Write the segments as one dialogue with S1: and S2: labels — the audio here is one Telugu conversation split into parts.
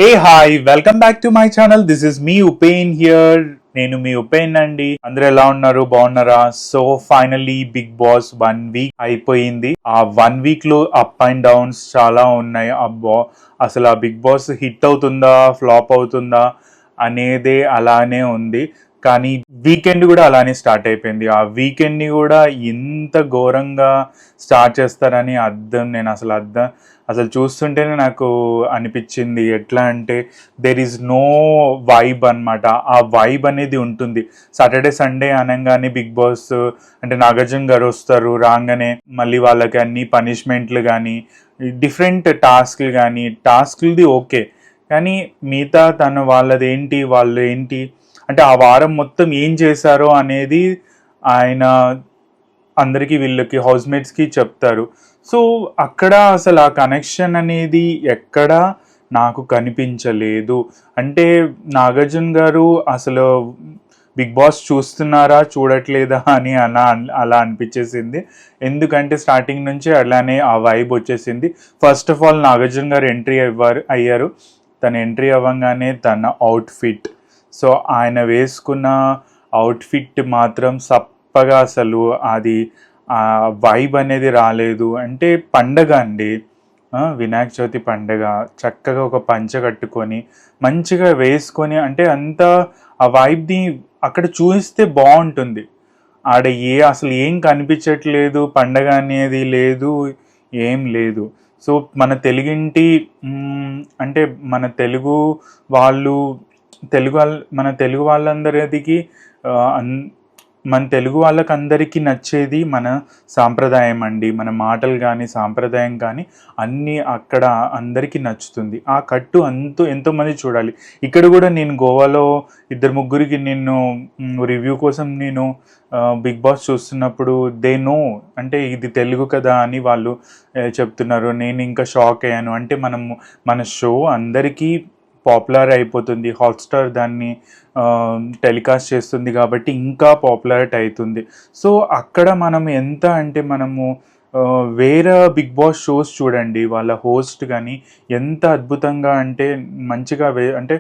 S1: Hey hi, welcome back to my channel. This is me Upain here. నేను మీ ఉపేన్ అండి. అందరూ ఎలా ఉన్నారు, బాగున్నారా? So finally Bigg Boss 1 week అయిపోయింది. ఆ 1 వీక్ లో అప్ అండ్ డౌన్స్ చాలా ఉన్నాయి. అసలు ఆ బిగ్ బాస్ హిట్ అవుతుందా ఫ్లాప్ అవుతుందా అనేదే అలానే ఉంది. కానీ వీకెండ్ కూడా అలానే స్టార్ట్ అయిపోయింది. ఆ వీకెండ్ని కూడా ఇంత ఘోరంగా స్టార్ట్ చేస్తారని అసలు చూస్తుంటేనే నాకు అనిపించింది. ఎట్లా అంటే దెర్ ఈజ్ నో వైబ్ అనమాట. ఆ వైబ్ అనేది ఉంటుంది. సాటర్డే సండే అనగానే బిగ్ బాస్ అంటే నాగార్జున గారు వస్తారు, రాగానే మళ్ళీ వాళ్ళకి అన్ని పనిష్మెంట్లు కానీ డిఫరెంట్ టాస్క్లు కానీ టాస్క్లది ఓకే, కానీ మిగతా వాళ్ళు ఏంటి అంటే ఆ వారం మొత్తం ఏం చేశారో అనేది ఆయన అందరికీ వీళ్ళకి హౌస్మేట్స్కి చెప్తారు. సో అక్కడ అసలు ఆ కనెక్షన్ అనేది ఎక్కడ నాకు కనిపించలేదు. అంటే నాగార్జున గారు అసలు బిగ్ బాస్ చూస్తున్నారా చూడట్లేదా అని అలా అనిపించేసింది. ఎందుకంటే స్టార్టింగ్ నుంచి అలానే ఆ వైబ్ వచ్చేసింది. ఫస్ట్ ఆఫ్ ఆల్ నాగార్జున గారు ఎంట్రీ అయ్యారు. తన ఎంట్రీ అవ్వగానే తన అవుట్ఫిట్, సో ఆయన వేసుకున్న అవుట్ఫిట్ మాత్రం సప్పగా అసలు అది వైబ్ అనేది రాలేదు. అంటే పండగ అండి, వినాయక చవితి పండగ, చక్కగా ఒక పంచ కట్టుకొని మంచిగా వేసుకొని అంటే అంతా ఆ వైబ్ని అక్కడ చూస్తే బాగుంటుంది. ఆడ అసలు ఏం కనిపించట్లేదు, పండగ అనేది లేదు, ఏం లేదు. సో అంటే మన తెలుగు వాళ్ళు మన తెలుగు వాళ్ళందరికీ మన తెలుగు వాళ్ళకందరికీ నచ్చేది మన సాంప్రదాయం అండి. మన మాటలు కానీ సాంప్రదాయం కానీ అన్నీ అక్కడ అందరికీ నచ్చుతుంది. ఆ కట్టు ఎంతోమంది చూడాలి. ఇక్కడ కూడా నేను గోవాలో ఇద్దరు ముగ్గురికి రివ్యూ కోసం బిగ్ బాస్ చూస్తున్నప్పుడు దే నో అంటే ఇది తెలుగు కదా అని వాళ్ళు చెప్తున్నారు. నేను ఇంకా షాక్ అయ్యాను. అంటే మన షో అందరికీ పాపులర్ అయిపోతుంది. హాట్స్టార్ దాన్ని టెలికాస్ట్ చేస్తుంది కాబట్టి ఇంకా పాపులారిటీ అవుతుంది. సో అక్కడ మనం ఎంత అంటే వేరే బిగ్ బాస్ షోస్ చూడండి, వాళ్ళ హోస్ట్ కానీ ఎంత అద్భుతంగా అంటే మంచిగా అంటే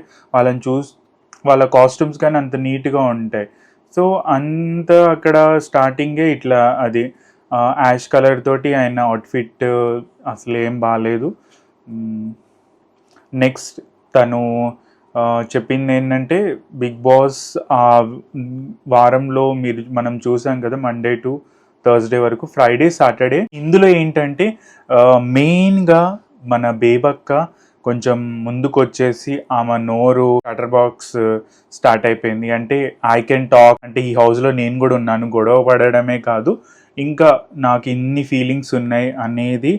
S1: వాళ్ళ కాస్ట్యూమ్స్ కానీ అంత నీట్గా ఉంటాయి. సో అంత అక్కడ స్టార్టింగే ఇట్లా అది యాష్ కలర్ తోటి ఆయన అవుట్ఫిట్ అసలు ఏం బాగాలేదు. నెక్స్ట్ తను చెప్పింది ఏంటంటే బిగ్ బాస్ ఆ వారంలో మనం చూసాం కదా, మండే టు థర్స్డే వరకు, ఫ్రైడే సాటర్డే. ఇందులో ఏంటంటే మెయిన్గా మన బేబక్క కొంచెం ముందుకు వచ్చేసి ఆమె నోరు కటర్ బాక్స్ స్టార్ట్ అయిపోయింది. అంటే ఐ కెన్ టాక్, అంటే ఈ హౌస్లో నేను కూడా ఉన్నాను, గొడవ పడడమే కాదు ఇంకా నాకు ఇన్ని ఫీలింగ్స్ ఉన్నాయి అనేది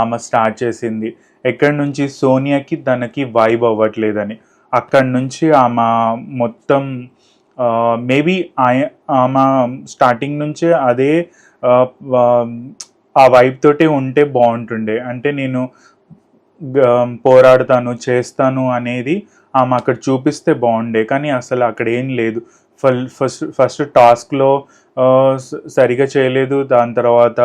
S1: ఆమె స్టార్ట్ చేసింది. ఎక్కడి నుంచి సోనియాకి తనకి వైబ్ అవ్వట్లేదని, అక్కడి నుంచి ఆమె మొత్తం మేబీ ఆమె స్టార్టింగ్ నుంచే అదే ఆ వైబ్ తోటే ఉంటే బాగుంటుండే. అంటే నేను పోరాడతాను చేస్తాను అనేది ఆమె అక్కడ చూపిస్తే బాగుండే, కానీ అసలు అక్కడ ఏం లేదు. ఫస్ట్ టాస్క్లో సరిగా చేయలేదు. దాని తర్వాత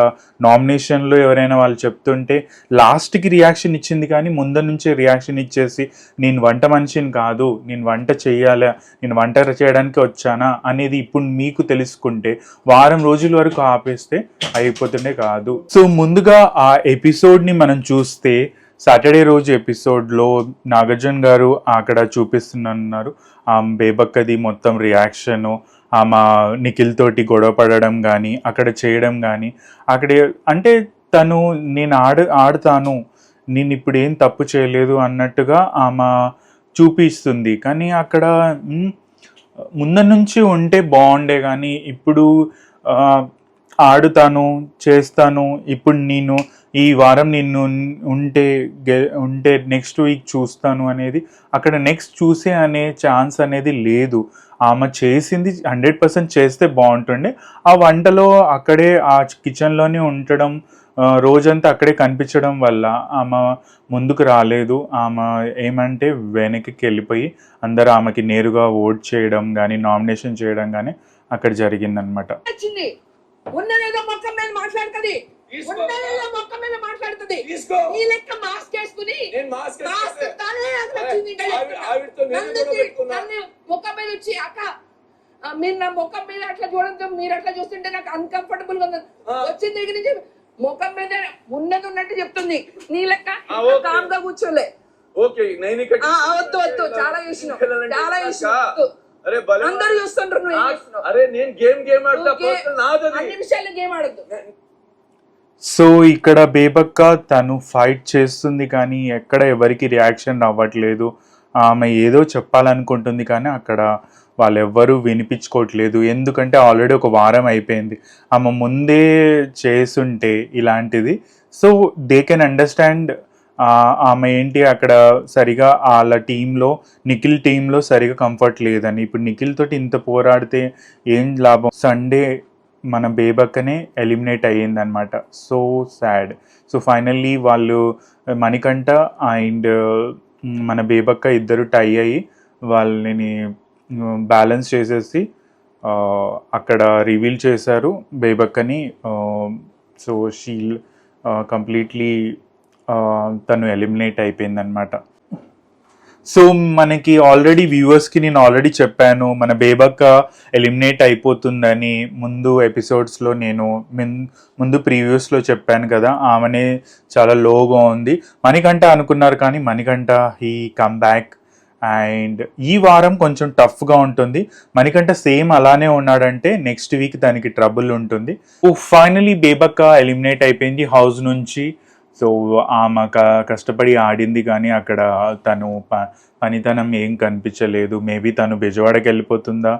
S1: నామినేషన్లో ఎవరైనా వాళ్ళు చెప్తుంటే లాస్ట్కి రియాక్షన్ ఇచ్చింది, కానీ ముందు నుంచే రియాక్షన్ ఇచ్చేసి నేను వంట మనిషిని కాదు, నేను వంట చేయాలా, నేను వంట చేయడానికి వచ్చానా అనేది ఇప్పుడు మీకు తెలుసుకుంటే వారం రోజుల వరకు ఆపేస్తే అయిపోతుండే కాదు. సో ముందుగా ఆ ఎపిసోడ్ని మనం చూస్తే సాటర్డే రోజు ఎపిసోడ్లో నాగార్జున గారు అక్కడ చూపిస్తున్నారు బేబక్కది మొత్తం రియాక్షను, ఆమె నిఖిల్ తోటి గొడవ పడడం కానీ అక్కడ చేయడం కానీ అక్కడ అంటే తను నేను ఆడుతాను, నేను ఇప్పుడు ఏం తప్పు చేయలేదు అన్నట్టుగా ఆమె చూపిస్తుంది. కానీ అక్కడ ముందు నుంచి ఉంటే బాగుండే, కానీ ఇప్పుడు ఆడుతాను చేస్తాను, ఇప్పుడు నేను ఈ వారం ఉంటే నెక్స్ట్ వీక్ చూస్తాను అనేది అక్కడ నెక్స్ట్ చూసే అనే ఛాన్స్ అనేది లేదు. ఆమె చేసింది 100% చేస్తే బాగుంటుండే. ఆ వంటలో అక్కడే ఆ కిచెన్లోనే ఉండడం, రోజంతా అక్కడే కనిపించడం వల్ల ఆమె ముందుకు రాలేదు. ఆమె ఏమంటే వెనక్కి వెళ్ళిపోయి అందరూ ఆమెకి నేరుగా ఓట్ చేయడం కానీ నామినేషన్ చేయడం కానీ అక్కడ జరిగిందనమాట.
S2: ఉన్నదేదో మొత్తం మీద మాట్లాడుతుంది. ఉన్నదల్లా మొక్క మీద మాట్లాడుతుంది.
S3: తీసుకో.
S2: ఈ లెక్క మాస్క్ వేసుకుని
S3: నేను మాస్క్
S2: మాస్క్
S3: వేసుకుంటే
S2: తానే అది వచ్చింది ఇంకా చెప్తున్నా.
S3: ఆవిడతో నేను
S2: నన్ను
S3: కూడా పెట్టుకున్నా.
S2: నన్ను ముఖం మీద వచ్చి అక్క మీరు నా ముఖం మీద అట్లా చూడడం, మీరు అట్లా చూస్తుంటే నాకు అన్కంఫర్టబుల్ గా ఉంది. వచ్చిన దగ్గర నుంచి ముఖం మీద ఉన్నది ఉన్నట్టు చెప్తుంది. నీ లెక్క
S3: ఓకే.
S2: కామ్ గా కూర్చోలే.
S3: ఓకే నేను ఇక్కడ
S2: వద్దు వద్దు, చాలా చూసినావు, చాలా చూసినావు.
S3: అరే భలే
S2: అందరు చూస్తుంటారు, నువ్వు ఏం చేస్తున్నావు?
S3: అరే నేను గేమ్ ఆడతా,
S2: ఓకే.
S3: పర్సనల్ నాదది.
S2: అన్ని విషయాల్లో గేమ్ ఆడద్దు.
S1: సో ఇక్కడ బేబక్క తను ఫైట్ చేస్తుంది కానీ ఎక్కడ ఎవరికి రియాక్షన్ అవ్వట్లేదు. ఆమె ఏదో చెప్పాలనుకుంటుంది కానీ అక్కడ వాళ్ళెవ్వరూ వినిపించుకోవట్లేదు. ఎందుకంటే ఆల్రెడీ ఒక వారం అయిపోయింది. ఆమె ముందే చేసుంటే ఇలాంటిది, సో దే కెన్ అండర్స్టాండ్. ఆమె ఏంటి అక్కడ సరిగా వాళ్ళ టీంలో, నిఖిల్ టీంలో సరిగా కంఫర్ట్ లేదని. ఇప్పుడు నిఖిల్ తోటి ఇంత పోరాడితే ఏం లాభం? సండే మన బేబక్కనే ఎలిమినేట్ అయ్యిందనమాట. So sad. సో ఫైనల్లీ వాళ్ళు మణికంఠ అండ్ మన బేబక్క ఇద్దరు టై అయ్యి వాళ్ళని బ్యాలెన్స్ చేసేసి అక్కడ రివీల్ చేశారు బేబక్కని. సో షీల్ కంప్లీట్లీ తను ఎలిమినేట్ అయిపోయిందనమాట. సో మనకి ఆల్రెడీ వ్యూవర్స్కి నేను ఆల్రెడీ చెప్పాను మన బేబక్క ఎలిమినేట్ అయిపోతుందని. ముందు ఎపిసోడ్స్లో నేను ముందు ప్రీవియస్లో చెప్పాను కదా, ఆమెనే చాలా లోగా ఉంది. మణికంఠ అనుకున్నారు కానీ Manikanta he come back. And ఈ వారం కొంచెం టఫ్గా ఉంటుంది. మణికంఠ సేమ్ అలానే ఉన్నాడంటే నెక్స్ట్ వీక్ దానికి ట్రబుల్ ఉంటుంది. ఫైనలీ బేబక్క ఎలిమినేట్ అయిపోయింది హౌస్ నుంచి. సో ఆమె కష్టపడి ఆడింది కానీ అక్కడ తను పనితనం ఏం కనిపించలేదు. మేబీ తను బెజవాడకి వెళ్ళిపోతుందా,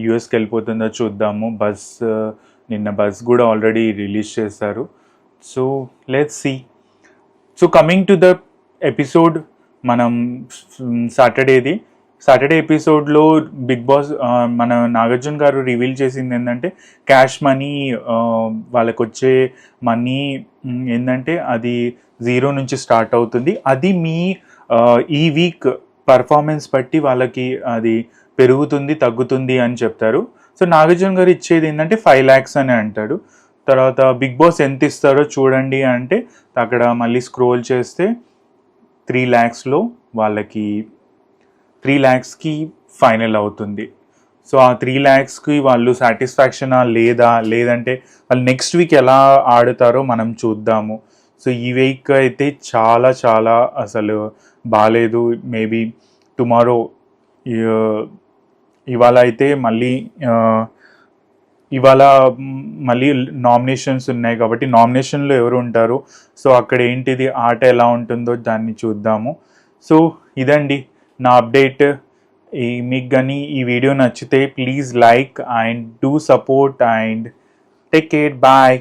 S1: యుఎస్కి వెళ్ళిపోతుందా చూద్దాము. నిన్న బస్ కూడా ఆల్రెడీ రిలీజ్ చేశారు. So let's see. So coming to the episode, మనం సాటర్డే ఎపిసోడ్లో బిగ్ బాస్ మన నాగార్జున గారు రివీల్ చేసింది ఏంటంటే క్యాష్ మనీ, వాళ్ళకు వచ్చే మనీ ఏంటంటే అది 0 నుంచి స్టార్ట్ అవుతుంది. అది మీ ఈ వీక్ పర్ఫార్మెన్స్ బట్టి వాళ్ళకి అది పెరుగుతుంది తగ్గుతుంది అని చెప్తారు. సో నాగార్జున గారు ఇచ్చేది ఏంటంటే 5 lakhs అని అంటాడు. తర్వాత బిగ్ బాస్ ఎంత ఇస్తారో చూడండి అంటే అక్కడ మళ్ళీ స్క్రోల్ చేస్తే 3 lakhsలో వాళ్ళకి 3 lakhsకి ఫైనల్ అవుతుంది. సో ఆ 3 lakhsకి వాళ్ళు సాటిస్ఫాక్షనా లేదంటే వాళ్ళు నెక్స్ట్ వీక్ ఎలా ఆడుతారో మనం చూద్దాము. సో ఈ వీక్ అయితే చాలా చాలా అసలు బాగాలేదు. మేబీ టుమారో, ఇవాళ అయితే ఇవాళ మళ్ళీ నామినేషన్స్ ఉన్నాయి కాబట్టి నామినేషన్లో ఎవరు ఉంటారు, సో అక్కడ ఏంటిది ఆట ఎలా ఉంటుందో దాన్ని చూద్దాము. సో ఇదండి నా అప్డేట్. మీకు కానీ ఈ వీడియో నచ్చితే please like and do support and take care. Bye.